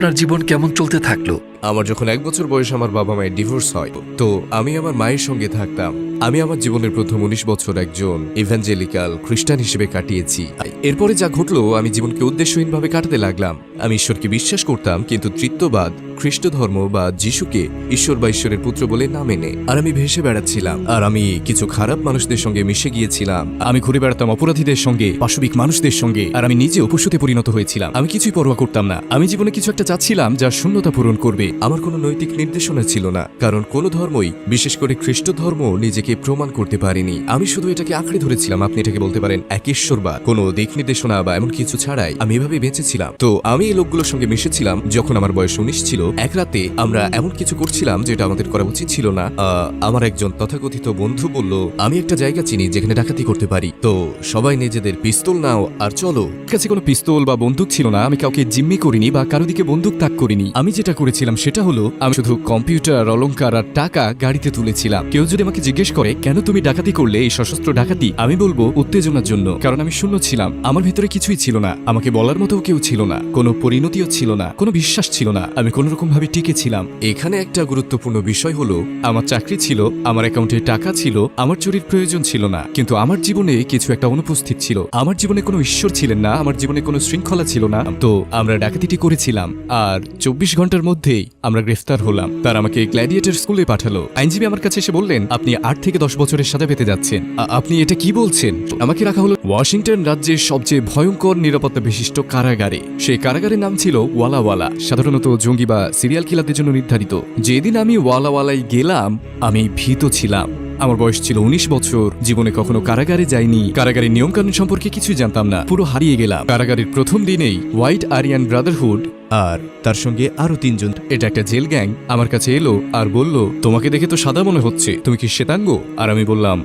আপনার জীবন কেমন চলতে থাকলো? আমার যখন 1 বছর বয়স আমার বাবা মায়ের ডিভোর্স হয়, তো আমি আমার মায়ের সঙ্গে থাকতাম। আমি আমার জীবনের প্রথম 19 বছর একজন ইভাঞ্জেলিক্যাল খ্রিস্টান হিসেবে কাটিয়েছি। এরপরে যা ঘটলো, আমি জীবনকে উদ্দেশ্যহীনভাবে কাটাতে লাগলাম। আমি ঈশ্বরকে বিশ্বাস করতাম, কিন্তু তৃত্ববাদ, খ্রিস্ট ধর্ম বা যিশুকে ঈশ্বর বা ঈশ্বরের পুত্র বলে না মেনে। আর আমি ভেসে বেড়াচ্ছিলাম, আর আমি কিছু খারাপ মানুষদের সঙ্গে মিশে গিয়েছিলাম। আমি ঘুরে বেড়াতাম অপরাধীদের সঙ্গে, পাশবিক মানুষদের সঙ্গে, আর আমি নিজে পশুতে পরিণত হয়েছিলাম। আমি কিছুই পরোয়া করতাম না। আমি জীবনে কিছু একটা চাচ্ছিলাম যা শূন্যতা পূরণ করবে। আমার কোনো নৈতিক নির্দেশনা ছিল না, কারণ কোনো ধর্মই, বিশেষ করে খ্রিস্ট ধর্ম, নিজেকে প্রমাণ করতে পারেনি। আমি শুধু এটাকে আঁকড়ে ধরেছিলাম। আপনি এটাকে বলতে পারেন একেশ্বরবাদ। কোনো দিক নির্দেশনা বা এমন কিছু ছাড়াই আমি এভাবে বেঁচেছিলাম। তো আমি এই লোকগুলোর সঙ্গে মিশেছিলাম যখন আমার বয়স 19 ছিল। এক রাতে আমরা এমন কিছু করছিলাম যেটা আমাদের করা উচিত ছিল না। আমার একজন তথাকথিত বন্ধু বলল, আমি একটা জায়গা চিনি যেখানে ডাকাতি করতে পারি, তো সবাই নিজেদের পিস্তল নাও আর চলো। কাছে কোনো পিস্তল বা বন্দুক ছিল না। আমি কাউকে জিম্মি করিনি বা কারো দিকে বন্দুক তাক করিনি। আমি যেটা করেছিলাম সেটা হলো, আমি শুধু কম্পিউটার, অলংকার আর টাকা গাড়িতে তুলেছিলাম। কেউ যদি আমাকে জিজ্ঞেস করে কেন তুমি ডাকাতি করলে, এই সশস্ত্র ডাকাতি, আমি বলবো উত্তেজনার জন্য। কারণ আমি শূন্য ছিলাম। আমার ভিতরে কিছুই ছিল না। আমাকে বলার মতো কেউ ছিল না। কোনো পরিণতিও ছিল না। কোনো বিশ্বাস ছিল না। আমি কোন রকম ভাবে টিকে ছিলাম। এখানে একটা গুরুত্বপূর্ণ বিষয় হলো, আমার চাকরি ছিল, আমার অ্যাকাউন্টে টাকা ছিল, আমার চুরির প্রয়োজন ছিল না। কিন্তু আমার জীবনে কিছু একটা অনুপস্থিত ছিল। আমার জীবনে কোনো ঈশ্বর ছিলেন না। আমার জীবনে কোনো শৃঙ্খলা ছিল না। তো আমরা ডাকাতিটি করেছিলাম, আর 24 ঘন্টার মধ্যেই আমরা গ্রেফতার হলাম। তার আমাকে গ্ল্যাডিয়েটর স্কুলে পাঠালো। আইনজীবী আমার কাছে এসে বললেন, আপনি 8 থেকে 10 বছরের সাজা পেতে যাচ্ছেন। আপনি এটা কি বলছেন? আমাকে রাখা হলো ওয়াশিংটন রাজ্যের সবচেয়ে ভয়ঙ্কর নিরাপত্তা বিশিষ্ট কারাগারে। সেই কারাগারের নাম ছিল ওয়ালা, সাধারণত জঙ্গি বা সিরিয়াল কিলারদের জন্য নির্ধারিত। যেদিন আমি ওয়ালায় গেলাম, আমি ভীত ছিলাম। আমার বয়স ছিল 19 বছর। জীবনে কখনো কারাগারে যাইনি। কারাগারের নিয়মকানুন সম্পর্কে কিছুই জানতাম না। পুরো হারিয়ে গেলাম। কারাগারের প্রথম দিনেই হোয়াইট আরিয়ান ব্রাদারহুড আর তার সঙ্গে আরো 3 জন, এটা একটা জেল গ্যাং, আমার কাছে এলো আর বলল, তোমাকে দেখে তো সাদা মনে হচ্ছে, তুমি কি শ্বেতাঙ্গ? আর আমি বললাম,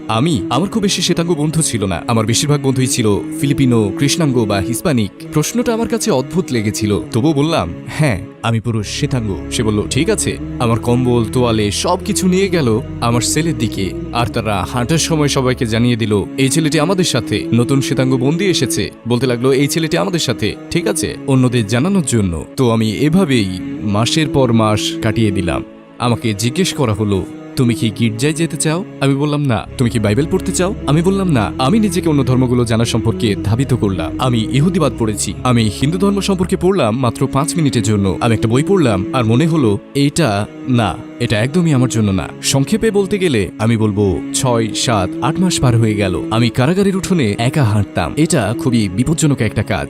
আমার খুব বেশি শ্বেতাঙ্গ বন্ধু ছিল না। আমার বেশিরভাগ বন্ধুই ছিল ফিলিপিনো, কৃষ্ণাঙ্গ বা হিস্পানিক। প্রশ্নটা আমার কাছে অদ্ভুত লেগেছিল, তবু বললাম, হ্যাঁ, আমি পুরো শ্বেতাঙ্গ। সে বলল, ঠিক আছে। আমার কম্বল, তোয়ালে সবকিছু নিয়ে গেল আমার সেলের দিকে। আর তারা হাঁটার সময় সবাইকে জানিয়ে দিল, এই ছেলেটি আমাদের সাথে, নতুন শ্বেতাঙ্গ বন্দী এসেছে। বলতে লাগলো, এই ছেলেটি আমাদের সাথে, ঠিক আছে, অন্যদের জানানোর জন্য। তো আমি এভাবেই মাসের পর মাস কাটিয়ে দিলাম। আমাকে জিজ্ঞেস করা হলো, তুমি কি গির্জায় যেতে চাও? আমি বললাম না। তুমি কি বাইবেল পড়তে চাও? আমি বললাম না। আমি নিজেকে অন্য ধর্মগুলো জানা সম্পর্কে ধাবিত করলাম। আমি ইহুদিবাদ পড়েছি। আমি হিন্দু ধর্ম সম্পর্কে পড়লাম মাত্র 5 মিনিটের জন্য। আমি একটা বই পড়লাম আর মনে হলো এটা একদমই আমার জন্য না। সংক্ষেপে বলতে গেলে আমি বলবো 6, 7, 8 মাস পার হয়ে গেল। আমি কারাগারের উঠোনে একা হাঁটতাম। এটা খুবই বিপজ্জনক একটা কাজ।